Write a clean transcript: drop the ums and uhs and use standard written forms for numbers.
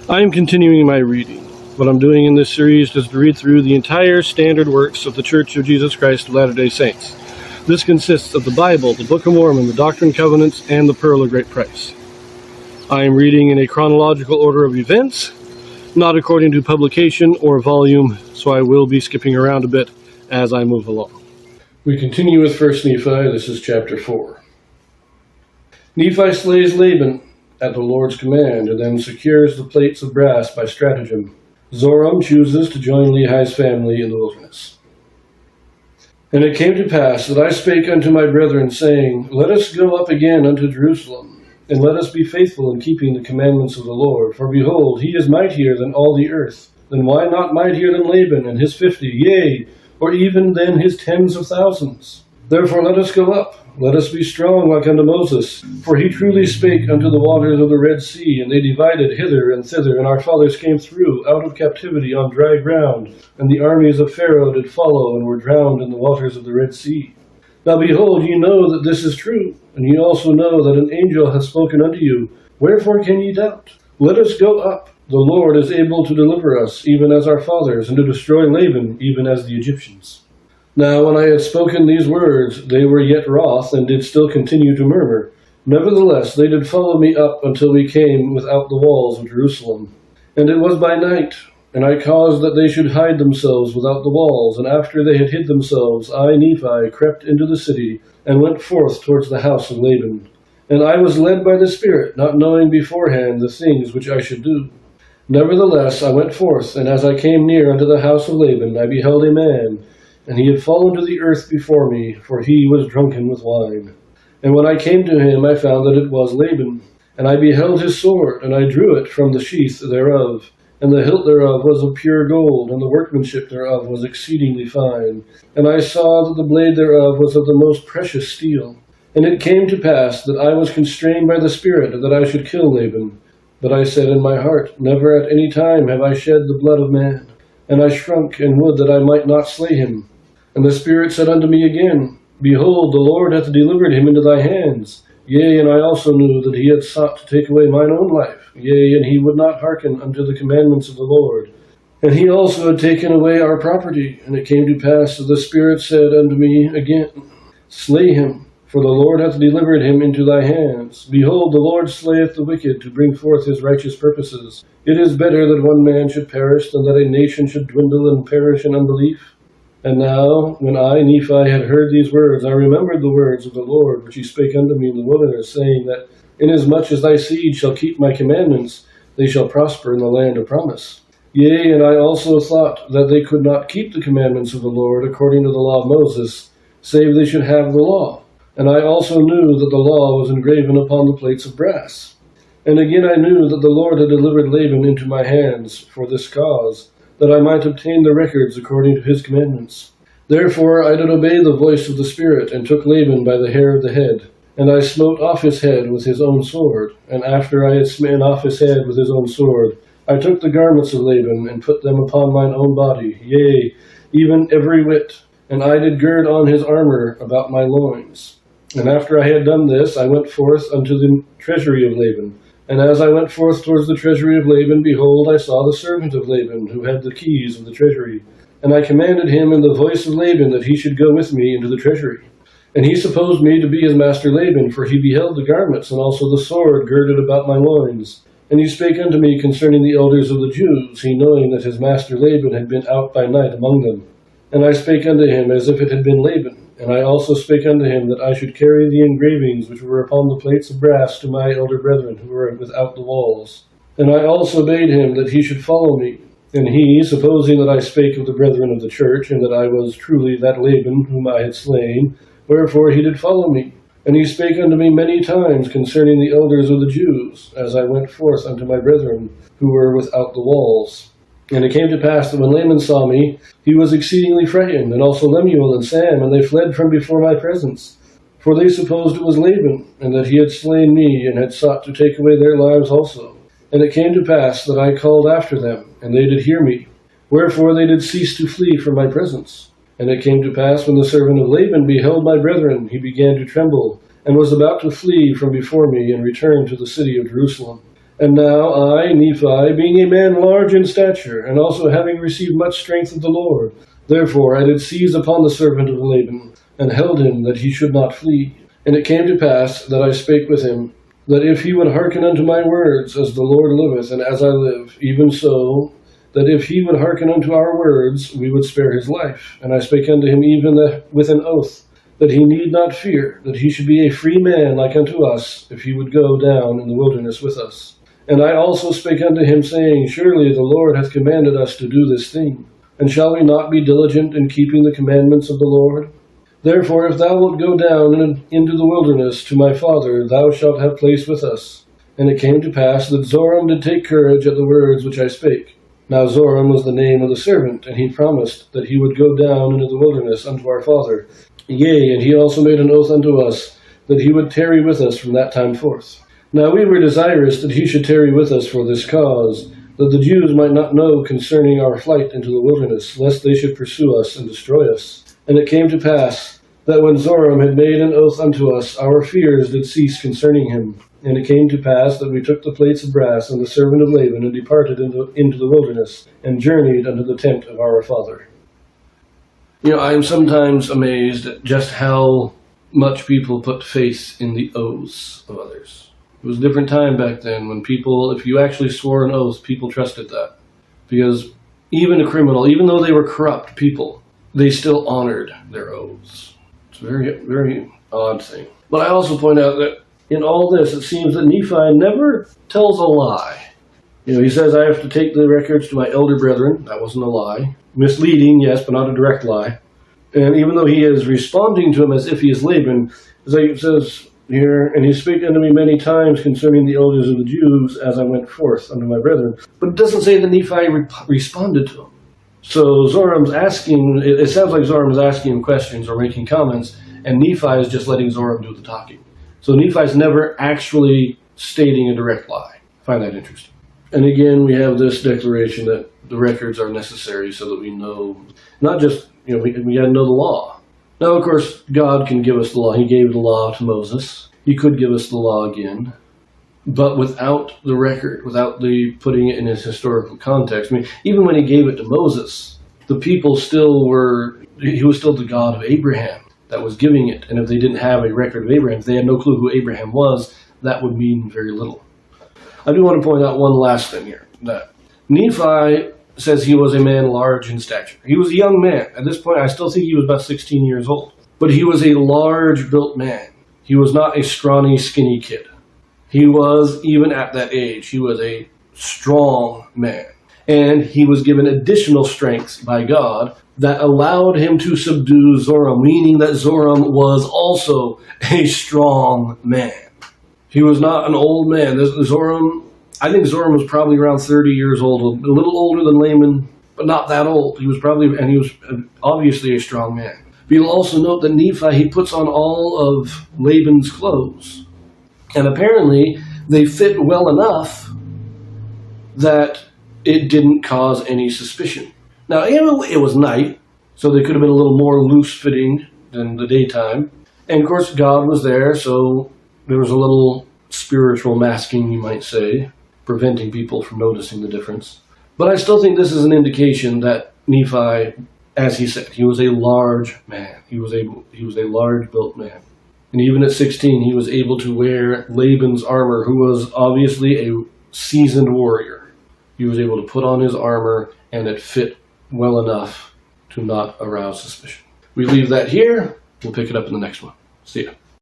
I am continuing my reading. What I'm doing in this series is to read through the entire standard works of the Church of Jesus Christ of Latter-day Saints. This consists of the Bible, the Book of Mormon, the Doctrine and Covenants, and the Pearl of Great Price. I am reading in a chronological order of events, not according to publication or volume, so I will be skipping around a bit as I move along. We continue with 1 Nephi. This is chapter 4. Nephi slays Laban at the Lord's command, and then secures the plates of brass by stratagem. Zoram chooses to join Lehi's family in the wilderness. And it came to pass that I spake unto my brethren, saying, Let us go up again unto Jerusalem, and let us be faithful in keeping the commandments of the Lord. For behold, he is mightier than all the earth. Then why not mightier than Laban and his 50, yea, or even than his tens of thousands? Therefore let us go up. Let us be strong like unto Moses. For he truly spake unto the waters of the Red Sea, and they divided hither and thither, and our fathers came through out of captivity on dry ground, and the armies of Pharaoh did follow, and were drowned in the waters of the Red Sea. Now behold, ye know that this is true, and ye also know that an angel hath spoken unto you. Wherefore can ye doubt? Let us go up. The Lord is able to deliver us, even as our fathers, and to destroy Laban, even as the Egyptians. Now when I had spoken these words, they were yet wroth, and did still continue to murmur. Nevertheless they did follow me up until we came without the walls of Jerusalem. And it was by night, and I caused that they should hide themselves without the walls. And after they had hid themselves, I, Nephi, crept into the city, and went forth towards the house of Laban. And I was led by the Spirit, not knowing beforehand the things which I should do. Nevertheless I went forth, and as I came near unto the house of Laban, I beheld a man, and he had fallen to the earth before me, for he was drunken with wine. And when I came to him, I found that it was Laban. And I beheld his sword, and I drew it from the sheath thereof. And the hilt thereof was of pure gold, and the workmanship thereof was exceedingly fine. And I saw that the blade thereof was of the most precious steel. And it came to pass that I was constrained by the Spirit that I should kill Laban. But I said in my heart, Never at any time have I shed the blood of man. And I shrunk, and would that I might not slay him. And the Spirit said unto me again, Behold, the Lord hath delivered him into thy hands. Yea, and I also knew that he had sought to take away mine own life. Yea, and he would not hearken unto the commandments of the Lord. And he also had taken away our property. And it came to pass that the Spirit said unto me again, Slay him, for the Lord hath delivered him into thy hands. Behold, the Lord slayeth the wicked to bring forth his righteous purposes. It is better that one man should perish than that a nation should dwindle and perish in unbelief. And now, when I, Nephi, had heard these words, I remembered the words of the Lord, which he spake unto me in the wilderness, saying that, Inasmuch as thy seed shall keep my commandments, they shall prosper in the land of promise. Yea, and I also thought that they could not keep the commandments of the Lord according to the law of Moses, save they should have the law. And I also knew that the law was engraven upon the plates of brass. And again I knew that the Lord had delivered Laban into my hands for this cause, that I might obtain the records according to his commandments. Therefore I did obey the voice of the Spirit, and took Laban by the hair of the head. And I smote off his head with his own sword. And after I had smitten off his head with his own sword, I took the garments of Laban, and put them upon mine own body, yea, even every whit. And I did gird on his armor about my loins. And after I had done this, I went forth unto the treasury of Laban. And as I went forth towards the treasury of Laban, behold, I saw the servant of Laban, who had the keys of the treasury. And I commanded him in the voice of Laban that he should go with me into the treasury. And he supposed me to be his master Laban, for he beheld the garments, and also the sword girded about my loins. And he spake unto me concerning the elders of the Jews, he knowing that his master Laban had been out by night among them. And I spake unto him as if it had been Laban. And I also spake unto him that I should carry the engravings which were upon the plates of brass to my elder brethren who were without the walls. And I also bade him that he should follow me. And he, supposing that I spake of the brethren of the church, and that I was truly that Laban whom I had slain, wherefore he did follow me. And he spake unto me many times concerning the elders of the Jews, as I went forth unto my brethren who were without the walls. And it came to pass that when Laban saw me, he was exceedingly frightened, and also Lemuel and Sam, and they fled from before my presence. For they supposed it was Laban, and that he had slain me, and had sought to take away their lives also. And it came to pass that I called after them, and they did hear me. Wherefore they did cease to flee from my presence. And it came to pass when the servant of Laban beheld my brethren, he began to tremble, and was about to flee from before me, and return to the city of Jerusalem. And now I, Nephi, being a man large in stature, and also having received much strength of the Lord, therefore I did seize upon the servant of Laban, and held him that he should not flee. And it came to pass that I spake with him, that if he would hearken unto my words, as the Lord liveth, and as I live, even so, that if he would hearken unto our words, we would spare his life. And I spake unto him even with an oath, that he need not fear, that he should be a free man like unto us, if he would go down in the wilderness with us. And I also spake unto him, saying, Surely the Lord hath commanded us to do this thing, and shall we not be diligent in keeping the commandments of the Lord? Therefore, if thou wilt go down into the wilderness to my father, thou shalt have place with us. And it came to pass that Zoram did take courage at the words which I spake. Now Zoram was the name of the servant, and he promised that he would go down into the wilderness unto our father. Yea, and he also made an oath unto us, that he would tarry with us from that time forth. Now we were desirous that he should tarry with us for this cause, that the Jews might not know concerning our flight into the wilderness, lest they should pursue us and destroy us. And it came to pass that when Zoram had made an oath unto us, our fears did cease concerning him. And it came to pass that we took the plates of brass and the servant of Laban, and departed into the wilderness, and journeyed unto the tent of our father. I am sometimes amazed at just how much people put faith in the oaths of others. It was a different time back then when people, if you actually swore an oath, people trusted that. Because even a criminal, even though they were corrupt people, they still honored their oaths. It's a very, very odd thing. But I also point out that in all this, it seems that Nephi never tells a lie. He says, I have to take the records to my elder brethren. That wasn't a lie. Misleading, yes, but not a direct lie. And even though he is responding to him as if he is Laban, as it says here, and he spake unto me many times concerning the elders of the Jews as I went forth unto my brethren. But it doesn't say that Nephi responded to him. So Zoram's asking, it sounds like Zoram's asking him questions or making comments, and Nephi is just letting Zoram do the talking. So Nephi's never actually stating a direct lie. I find that interesting. And again, we have this declaration that the records are necessary so that we know, not just, we got to know the law. Now, of course, God can give us the law. He gave the law to Moses. He could give us the law again. But without the record, without the putting it in its historical context, even when he gave it to Moses, the people he was still the God of Abraham that was giving it. And if they didn't have a record of Abraham, if they had no clue who Abraham was, that would mean very little. I do want to point out one last thing here, that Nephi says he was a man large in stature. He was a young man. At this point, I still think he was about 16 years old. But he was a large-built man. He was not a scrawny, skinny kid. He was, even at that age, he was a strong man. And he was given additional strength by God that allowed him to subdue Zoram, meaning that Zoram was also a strong man. He was not an old man. I think Zoram was probably around 30 years old, a little older than Laban, but not that old. He was obviously a strong man. But you'll also note that Nephi, he puts on all of Laban's clothes. And apparently, they fit well enough that it didn't cause any suspicion. Now, it was night, so they could have been a little more loose-fitting than the daytime. And of course, God was there, so there was a little spiritual masking, you might say, preventing people from noticing the difference. But I still think this is an indication that Nephi, as he said, he was a large man. He was a large-built man. And even at 16, he was able to wear Laban's armor, who was obviously a seasoned warrior. He was able to put on his armor, and it fit well enough to not arouse suspicion. We leave that here. We'll pick it up in the next one. See ya.